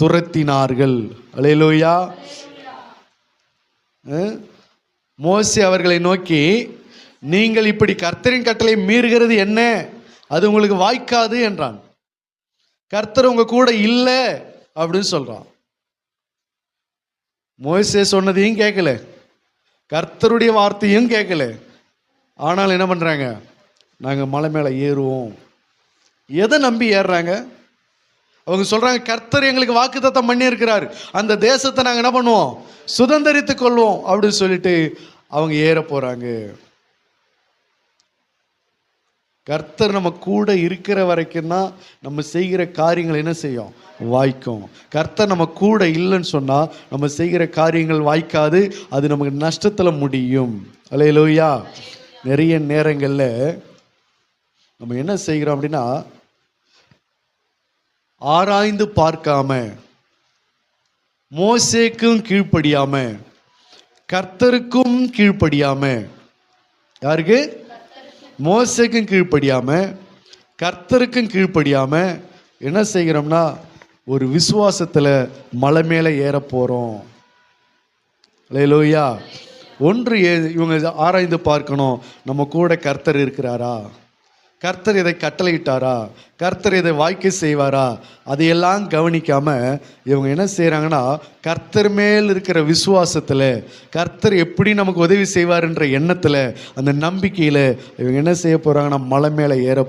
துரத்தினார்கள். அல்லேலூயா. மோசே அவர்களை நோக்கி, நீங்கள் இப்படி கர்த்தரின் கட்டளை மீறுகிறது என்ன? அது உங்களுக்கு வாய்க்காது என்றான். கர்த்தர் உங்க கூட இல்லை அப்படின்னு சொல்றான். மோசே சொன்னதையும் கேட்கல, கர்த்தருடைய வார்த்தையும் கேட்கல. ஆனால் என்ன பண்றாங்க? நாங்க மலை மேல ஏறுவோம். எதை நம்பி ஏறுறாங்க? அவங்க சொல்றாங்க, கர்த்தர் எங்களுக்கு வாக்குத்தத்தம் பண்ணி இருக்கிறார், அந்த தேசத்தை நாங்க என்ன பண்ணுவோம்? சுதந்தரித்துக் கொள்வோம் அப்படின்னு சொல்லிட்டு அவங்க ஏற போறாங்க. கர்த்தர் நம்ம கூட இருக்கிற வரைக்கும் தான் நம்ம செய்கிற காரியங்கள் என்ன செய்யும்? வாய்க்கும். கர்த்தர் நம்ம கூட இல்லைன்னு சொன்னா நம்ம செய்கிற காரியங்கள் வாய்க்காது, அது நமக்கு நஷ்டத்துல முடியும். அல்லேலூயா. நிறைய நேரங்கள்ல நம்ம என்ன செய்கிறோம் அப்படின்னா, ஆராய்ந்து பார்க்காம, மோசேக்கும் கீழ்ப்படியாம, கர்த்தருக்கும் கீழ்ப்படியாம, யாருக்கு? மோசேக்கும் கீழ்ப்படியாம, கர்த்தருக்கும் கீழ்ப்படியாம என்ன செய்கிறோம்னா, ஒரு விசுவாசத்துல மலை மேல ஏற போறோம். அல்லேலூயா. ஒன்று இவங்க ஆராய்ந்து பார்க்கணும், நம்ம கூட கர்த்தர் இருக்கிறாரா? கர்த்தர் இதை கட்டளையிட்டாரா? கர்த்தர் இதை வாய்க்க செய்வாரா? அதையெல்லாம் கவனிக்காம இவங்க என்ன செய்யறாங்கன்னா, கர்த்தர் மேல் இருக்கிற விசுவாசத்துல, கர்த்தர் எப்படி நமக்கு உதவி செய்வார்ன்ற எண்ணத்துல, அந்த நம்பிக்கையில இவங்க என்ன செய்ய போறாங்கன்னா, மலை மேல ஏற